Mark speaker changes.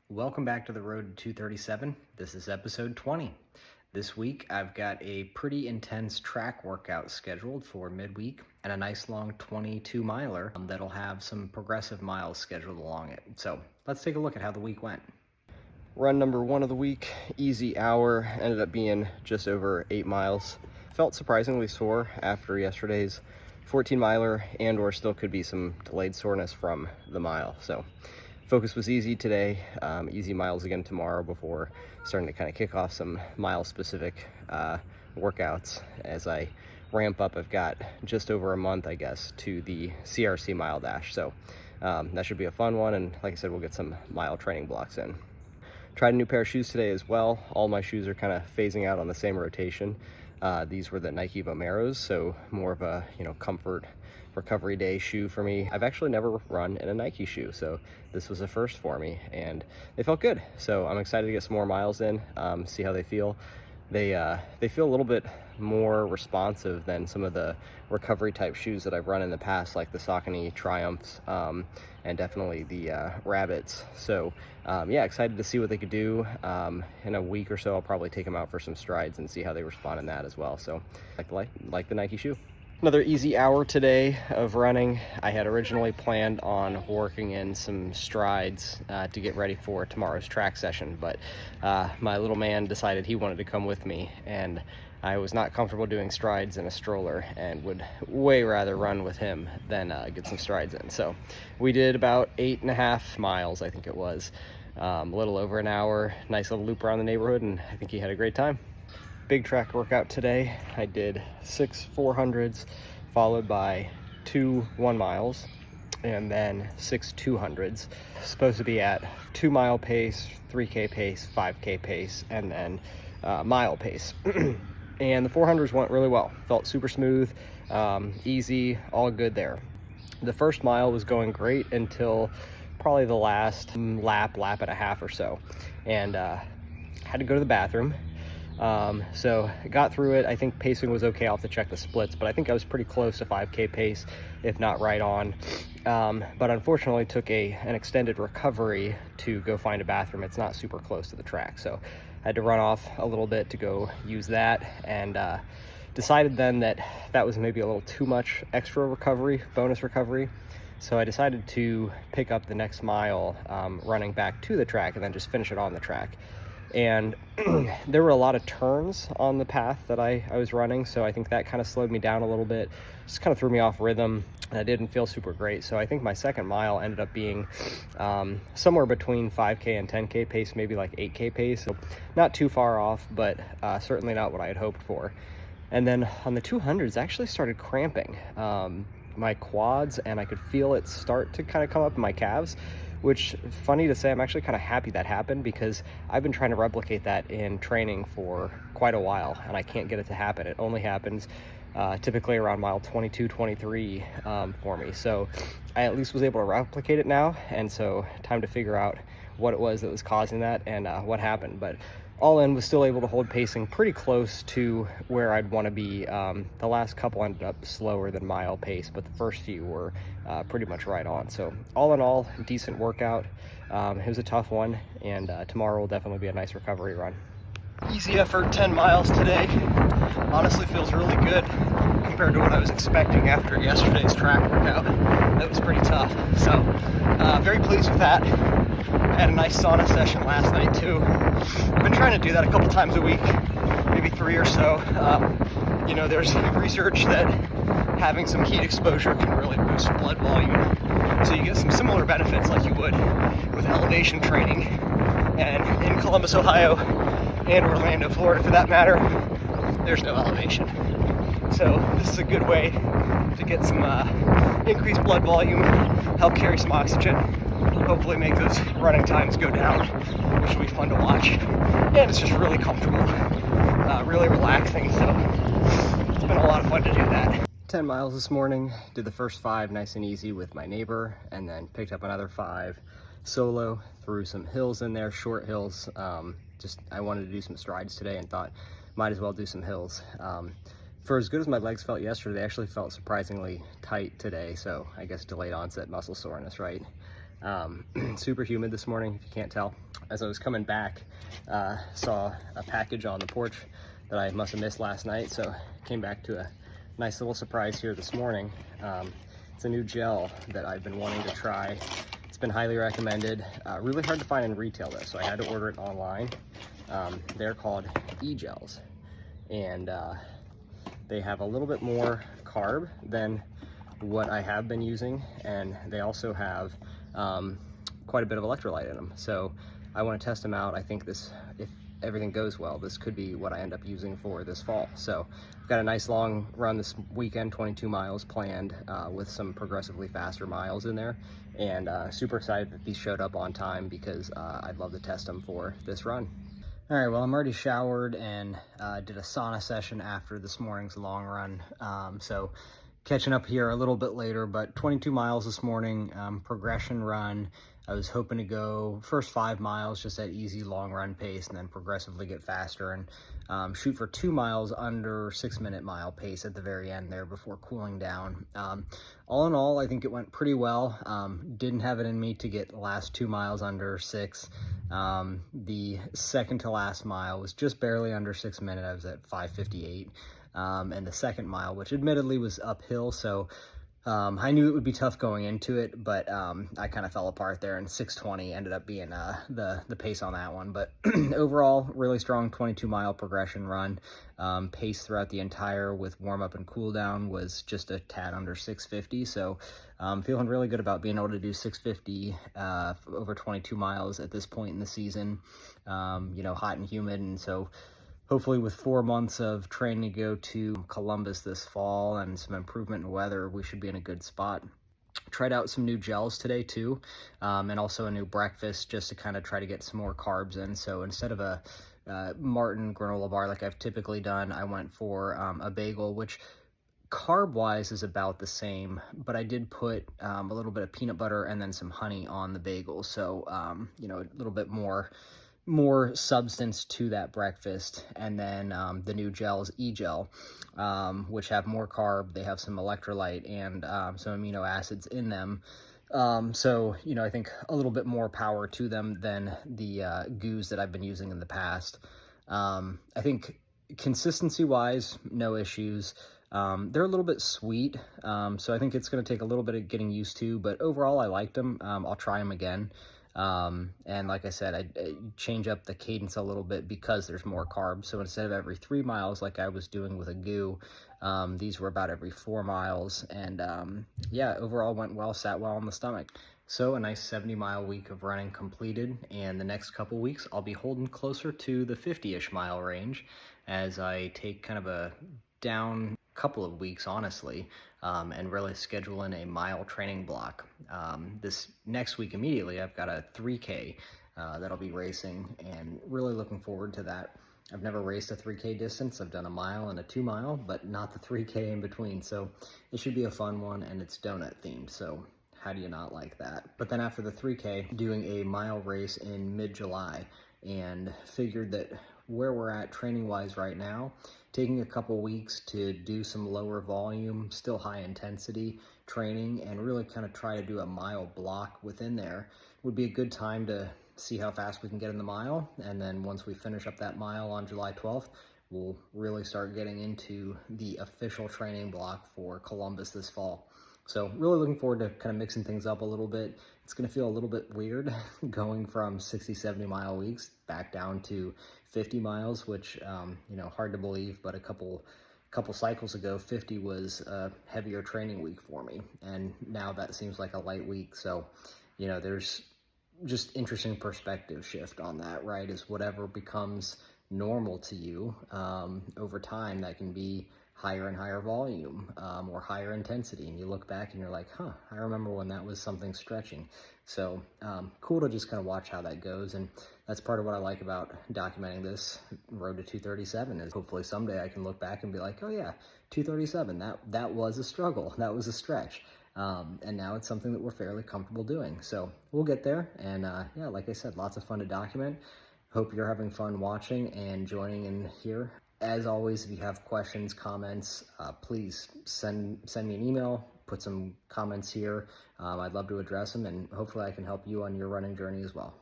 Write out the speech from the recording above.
Speaker 1: Welcome back to the Road to 237. This is episode 20. This week I've got a pretty intense track workout scheduled for midweek and a nice long 22 miler that'll have some progressive miles scheduled along it. So let's take a look at how the week went. Run number one of the week, easy hour, ended up being just over 8 miles. Felt surprisingly sore after yesterday's 14 miler and or still could be some delayed soreness from the mile. So focus was easy today, easy miles again tomorrow before starting to kind of kick off some mile specific workouts. As I ramp up, I've got just over a month, I guess, to the CRC mile dash. So that should be a fun one. And like I said, we'll get some mile training blocks in. Tried a new pair of shoes today as well. All my shoes are kind of phasing out on the same rotation. These were the Nike Vomeros, so more of a comfort recovery day shoe for me. I've actually never run in a Nike shoe, so this was a first for me, and they felt good. So I'm excited to get some more miles in, see how they feel. They feel a little bit more responsive than some of the recovery type shoes that I've run in the past, like the Saucony Triumphs and definitely the Rabbits. So yeah, excited to see what they could do. In a week or so, I'll probably take them out for some strides and see how they respond in that as well. So like the Nike shoe. Another easy hour today of running. I had originally planned on working in some strides to get ready for tomorrow's track session, but my little man decided he wanted to come with me, and I was not comfortable doing strides in a stroller and would way rather run with him than get some strides in. So we did about 8.5 miles, I think it was, a little over an hour, nice little loop around the neighborhood, and I think he had a great time. Big track workout today. I did 6 400s followed by 2 1 miles and then 6 200s. Supposed to be at 2 mile pace, 3K pace, 5K pace, and then mile pace. And the 400s went really well. Felt super smooth, easy, all good there. The first mile was going great until probably the last lap and a half or so, and had to go to the bathroom. So I got through it. I think pacing was okay. I'll have to check the splits, but I think I was pretty close to 5K pace, if not right on. But unfortunately took an extended recovery to go find a bathroom. It's not super close to the track, so I had to run off a little bit to go use that, and decided then that was maybe a little too much extra recovery, bonus recovery. So I decided to pick up the next mile running back to the track and then just finish it on the track. And there were a lot of turns on the path that I was running, so I think that kind of slowed me down a little bit, just kind of threw me off rhythm, and I didn't feel super great. So I think my second mile ended up being somewhere between 5K and 10K pace, maybe like 8K pace, so not too far off, but certainly not what I had hoped for. And then on the 200s, I actually started cramping my quads, and I could feel it start to kind of come up in my calves, which, funny to say, I'm actually kind of happy that happened, because I've been trying to replicate that in training for quite a while, and I can't get it to happen. It only happens typically around mile 22, 23 for me. So I at least was able to replicate it now, and so time to figure out what it was that was causing that and what happened. But all in, was still able to hold pacing pretty close to where I'd want to be. The last couple ended up slower than mile pace, but the first few were pretty much right on. So all in all, decent workout. It was a tough one, and tomorrow will definitely be a nice recovery run. Easy effort, 10 miles today. Honestly feels really good compared to what I was expecting after yesterday's track workout. That was pretty tough. So very pleased with that. I had a nice sauna session last night too. I've been trying to do that a couple times a week, maybe 3 or so. There's research that having some heat exposure can really boost blood volume. So you get some similar benefits like you would with elevation training. And in Columbus, Ohio, and Orlando, Florida for that matter, there's no elevation. So this is a good way to get some increased blood volume, help carry some oxygen, hopefully make those running times go down, which will be fun to watch. And it's just really comfortable, really relaxing, so it's been a lot of fun to do that. 10 miles this morning, did the first 5 nice and easy with my neighbor, and then picked up another 5 solo, threw some hills in there, short hills. I wanted to do some strides today and thought might as well do some hills. For as good as my legs felt yesterday, they actually felt surprisingly tight today, so I guess delayed onset muscle soreness, right? Super humid this morning, if you can't tell. As I was coming back, saw a package on the porch that I must have missed last night, so came back to a nice little surprise here this morning. It's a new gel that I've been wanting to try. It's been highly recommended. Really hard to find in retail though, so I had to order it online. They're called e-gels, and they have a little bit more carb than what I have been using, and they also have quite a bit of electrolyte in them. So I want to test them out. I think this, if everything goes well, this could be what I end up using for this fall. So I've got a nice long run this weekend, 22 miles planned, with some progressively faster miles in there, and super excited that these showed up on time because I'd love to test them for this run. All right, well, I'm already showered and did a sauna session after this morning's long run. So catching up here a little bit later, but 22 miles this morning, progression run. I was hoping to go first 5 miles just at easy long run pace and then progressively get faster and shoot for 2 miles under 6-minute mile pace at the very end there before cooling down. All in all, I think it went pretty well. Didn't have it in me to get the last 2 miles under 6. The second to last mile was just barely under 6 minutes. I was at 5:58. And the second mile, which admittedly was uphill, so I knew it would be tough going into it, but I kind of fell apart there, and 6:20 ended up being the pace on that one. But overall, really strong 22-mile progression run. Pace throughout the entire with warm-up and cool-down was just a tad under 6:50, so feeling really good about being able to do 6:50 over 22 miles at this point in the season. Hot and humid, and so hopefully with 4 months of training to go to Columbus this fall and some improvement in weather, we should be in a good spot. Tried out some new gels today too, and also a new breakfast just to kind of try to get some more carbs in. So instead of a Martin granola bar like I've typically done, I went for a bagel, which carb-wise is about the same, but I did put a little bit of peanut butter and then some honey on the bagel. So, a little bit more substance to that breakfast. And then the new gels, e-gel, which have more carb. They have some electrolyte and some amino acids in them. So I think a little bit more power to them than the goos that I've been using in the past. I think consistency wise, no issues. They're a little bit sweet, so I think it's going to take a little bit of getting used to, but overall I liked them. I'll try them again. And like I said, I change up the cadence a little bit because there's more carbs. So instead of every 3 miles like I was doing with a goo, these were about every 4 miles. And overall went well, sat well on the stomach. So a nice 70-mile week of running completed, and the next couple weeks I'll be holding closer to the 50-ish mile range as I take kind of a down couple of weeks, honestly, and really schedule in a mile training block. This next week immediately, I've got a 3K that I'll be racing, and really looking forward to that. I've never raced a 3K distance. I've done a mile and a 2 mile, but not the 3K in between. So it should be a fun one, and it's donut themed. So how do you not like that? But then after the 3K, doing a mile race in mid-July, and figured that where we're at training-wise right now, taking a couple weeks to do some lower volume, still high intensity training, and really kind of try to do a mile block within there would be a good time to see how fast we can get in the mile. And then once we finish up that mile on July 12th, we'll really start getting into the official training block for Columbus this fall. So really looking forward to kind of mixing things up a little bit. It's going to feel a little bit weird going from 60, 70 mile weeks back down to 50 miles, which, hard to believe, but a couple cycles ago, 50 was a heavier training week for me. And now that seems like a light week. So, there's just interesting perspective shift on that, right? Is whatever becomes normal to you over time, that can be higher and higher volume or higher intensity, and you look back and you're like, I remember when that was something stretching. So cool to just kind of watch how that goes, and that's part of what I like about documenting this road to 237 is hopefully someday I can look back and be like, oh yeah, 237, that was a struggle, that was a stretch, and now it's something that we're fairly comfortable doing. So we'll get there, and like I said, lots of fun to document. Hope you're having fun watching and joining in here. As always, if you have questions, comments, please send me an email, put some comments here. I'd love to address them, and hopefully I can help you on your running journey as well.